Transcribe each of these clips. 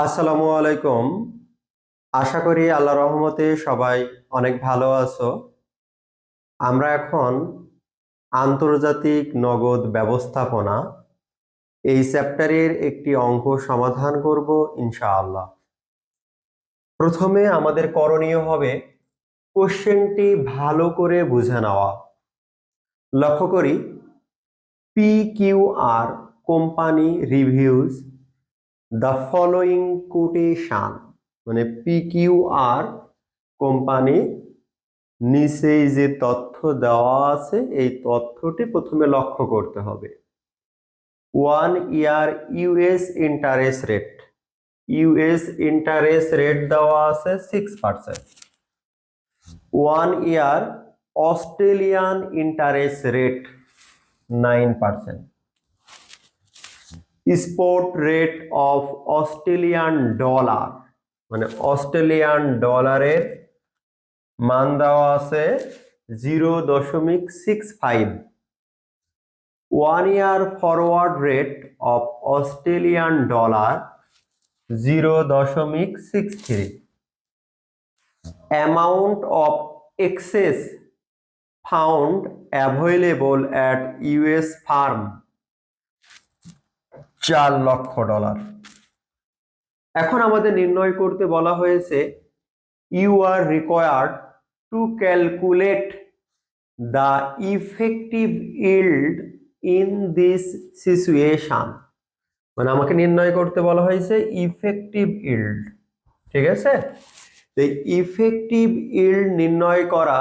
আসসালামু আলাইকুম। আশা করি আল্লাহর রহমতে সবাই অনেক ভালো আছো। আমরা এখন আন্তর্জাতিক নগদ ব্যবস্থাপনা এই চ্যাপ্টারের একটি অঙ্ক সমাধান করব ইনশাআল্লাহ। প্রথমে আমাদের করণীয় হবে কোশ্চেনটি ভালো করে বুঝে নেওয়া। লক্ষ্য করি PQR company reviews the following quotation, মানে PQR কোম্পানি নিচেই যে তথ্য দেওয়া আছে এই তথ্যটি প্রথমে লক্ষ্য করতে হবে। 1 year US interest rate, US interest rate দেওয়া আছে 6%। 1 year Australian interest rate 9%। Spot rate of Australian dollar, মানে অস্ট্রেলিয়ান ডলারের মান দেওয়া আছে 0.65। 1 year forward rate of Australian dollar 0.63। Amount of excess found available at US firm $4 lakh. এখন আমাদের নির্ণয় করতে বলা হয়েছে you are required to calculate the effective yield in this situation, মানে আমাকে নির্ণয় করতে বলা হয়েছে ইফেক্টিভ ইল্ড। ঠিক আছে, এই ইফেক্টিভ ইল্ড নির্ণয় করা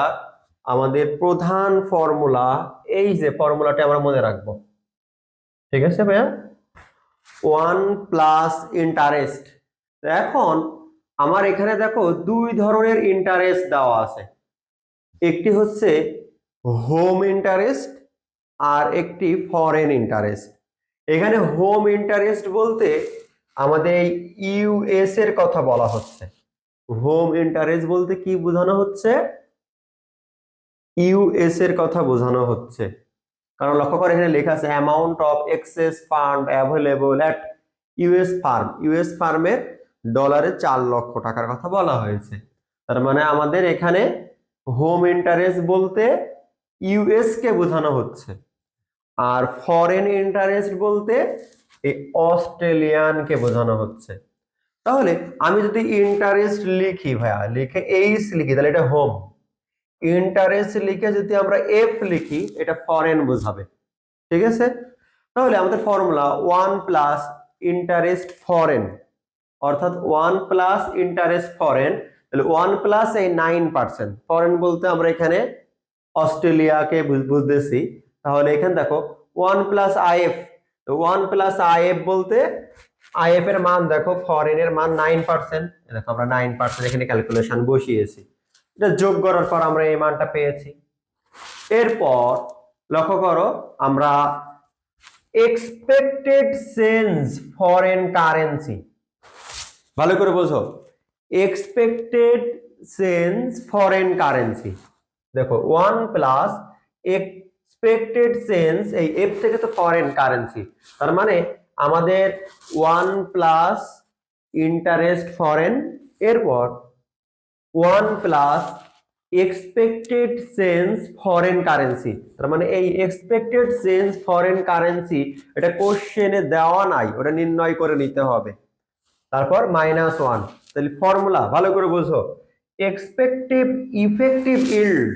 আমাদের প্রধান ফর্মুলা, এই যে ফর্মুলাটা আমরা মনে রাখবো। ঠিক আছে ভাইয়া, 1 প্লাস ইন্টারেস্ট। এখন আমার এখানে দেখো দুই ধরনের ইন্টারেস্ট দেওয়া আছে, একটি হচ্ছে হোম ইন্টারেস্ট আর একটি ফরেন ইন্টারেস্ট। এখানে হোম ইন্টারেস্ট বলতে আমাদের ইউএস এর কথা বলা হচ্ছে। হোম ইন্টারেস্ট বলতে কি বোঝানো হচ্ছে? ইউএস এর কথা বোঝানো হচ্ছে। কারণ লক্ষ্য করে এখানে লেখা আছে amount of excess fund available at US firm. US ফার্মের ডলারে 4 লক্ষ টাকার কথা বলা হয়েছে। তার মানে আমাদের এখানে হোম ইন্টারেস্ট বলতে ইউএস কে বোঝানো হচ্ছে, আর ফরেন ইন্টারেস্ট বলতে এই অস্ট্রেলিয়ান কে বোঝানো হচ্ছে। তাহলে আমি যদি ইন্টারেস্ট লিখি ভাইয়া, লিখে এইচ লিখি, তাহলে এটা হোম। ইন্টারেস্ট লিখে যদি আমরা এফ লিখি, এটা ফরেন বোঝাবে। ঠিক আছে, তাহলে আমাদের ফর্মুলা 1 প্লাস ইন্টারেস্ট ফরেন, অর্থাৎ 1 প্লাস ইন্টারেস্ট ফরেন, তাহলে 1 প্লাস এই 9%। ফরেন বলতে আমরা এখানে অস্ট্রেলিয়াকে বুঝতেছি। তাহলে এখানে দেখো 1 প্লাস আইএফ, 1 প্লাস আইএফ বলতে আইএফ এর মান দেখো, ফরেনের মান 9%। দেখো আমরা 9% এখানে ক্যালকুলেশন বসিয়েছি, এটা যোগ করার পর আমরা এই মানটা পেয়েছি। এরপর লক্ষ্য করো আমরা এক্সপেক্টেড চেঞ্জ ফরেন কারেন্সি, ভালো করে বোঝো, এক্সপেক্টেড চেঞ্জ ফরেন কারেন্সি। দেখো 1 প্লাস এক্সপেক্টেড চেঞ্জ, এই এফ থেকে তো ফরেন কারেন্সি, তার মানে আমাদের 1 প্লাস ইন্টারেস্ট ফরেন, এরপর 1 plus expected change foreign currency. তার মানে এই এক্সপেক্টেড চেঞ্জ ফরেন কারেন্সি এটা কোশ্চেনে দেওয়া নাই, ওটা নির্ণয় করে নিতে হবে। তারপর -1, তাহলে ফর্মুলা ভালো করে বুঝো, এক্সপেক্টিভ ইফেক্টিভ ইল্ড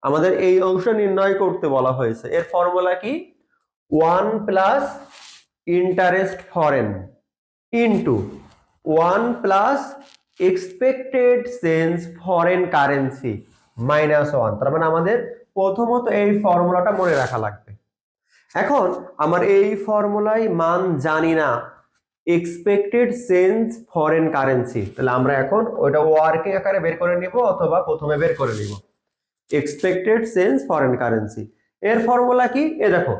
আমাদের এই অংশ নির্ণয় করতে বলা হয়েছে। এর ফর্মুলা কি? 1 plus interest foreign into 1 plus expected change foreign currency -1। তার মানে আমাদের প্রথমত এই ফর্মুলাটা মনে রাখা লাগবে। এখন আমার এই ফর্মুলায় মান জানি না, এক্সপেক্টেড চেঞ্জ ফরেন কারেন্সি, তাহলে আমরা এখন ওইটা ওয়ার্কিং আকারে বের করে নিব, অথবা প্রথমে বের করে নিব এক্সপেক্টেড চেঞ্জ ফরেন কারেন্সি। এর ফর্মুলা কি? এ দেখো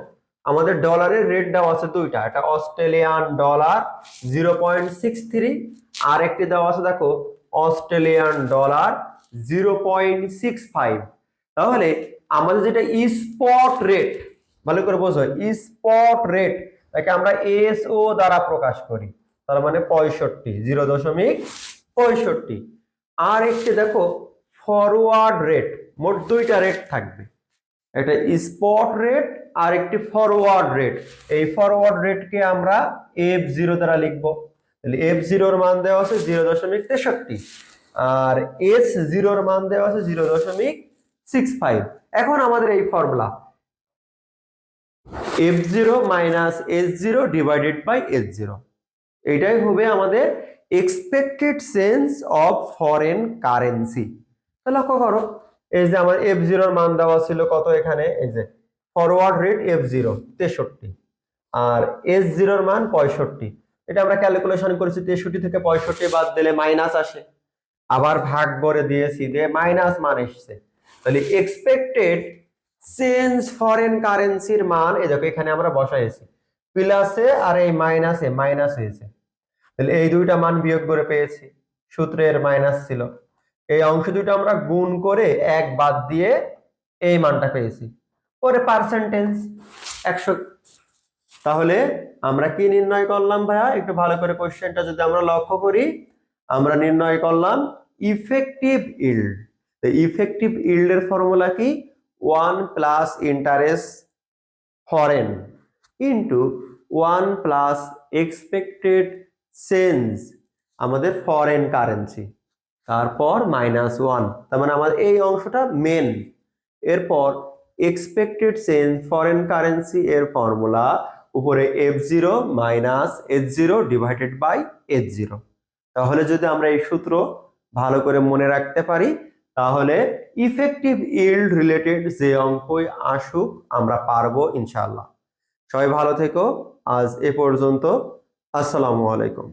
আমাদের ডলারের রেট দেওয়া আছে দুইটা, একটা অস্ট্রেলিয়ান ডলার 0.63, আর একটি দেওয়া আছে দেখো অস্ট্রেলিয়ান ডলার 0.65। তাহলে আমাদের যেটা স্পট রেট, ভালো করে বোঝো, স্পট রেট তাকে আমরা এসও দ্বারা প্রকাশ করি। তার মানে 65, 0.65। আর একটি দেখো ফরওয়ার্ড রেট, মোট দুইটা রেট থাকবে, একটা স্পট রেট আর একটি ফরওয়ার্ড রেট। এই ফরওয়ার্ড রেটকে আমরা F0 দ্বারা লিখব। তাহলে F0 এর মান দেওয়া আছে 0.63 আর S0 এর মান দেওয়া আছে 0.65। এখন আমাদের এই formula F0 minus S0 divided by S0, এটাই হবে আমাদের expected change of foreign currency. তাহলে লক্ষ্য করো, এই যে আমার F0 এর মান দেওয়া ছিল কত, এখানে এই যে ফরওয়ার্ড রেট F0 63 আর S0 এর মান 65। এটা আমরা ক্যালকুলেশন করেছি, 63 থেকে 65 বাদ দিলে মাইনাস আসে, আবার ভাগ করে দিয়েছি দিয়ে মাইনাস মান এসেছে। তাহলে এক্সপেক্টেড চেঞ্জ ফরেন কারেন্সির মান এই দেখো এখানে আমরা বসাইছি, প্লাসে আর এই মাইনাসে মাইনাস হয়েছে। তাহলে এই দুইটা মান বিয়োগ করে পেয়েছি, সূত্রের মাইনাস ছিল, এই অংশ দুটো আমরা গুণ করে এক বাদ দিয়ে এই মানটা পেয়েছি, পরে পার্সেন্টেজ 100। তাহলে আমরা কি নির্ণয় করলাম ভাইয়া, একটু ভালো করে কোশ্চেনটা যদি আমরা লক্ষ্য করি, আমরা নির্ণয় করলাম ইফেক্টিভ ইল্ড। ইফেক্টিভ ইল্ডের ফর্মুলা কি, 1 plus interest foreign into 1 plus expected change আমাদের ফরেন কারেন্সি, তারপর -1। তার মানে আমাদের এই অংশটা মেন। এরপর এক্সপেক্টেড চেঞ্জ ফরেন কারেন্সি এর ফর্মুলা উপরে F0 minus H0 divided by H0। তাহলে যদি আমরা এই সূত্র ভালো করে মনে রাখতে পারি, তাহলে ইফেক্টিভ ইল্ড রিলেটেড যে অঙ্কই আসুক আমরা পারবো ইনশাআল্লাহ। সবাই ভালো থেকো, আজ এ পর্যন্ত, আসসালামু আলাইকুম।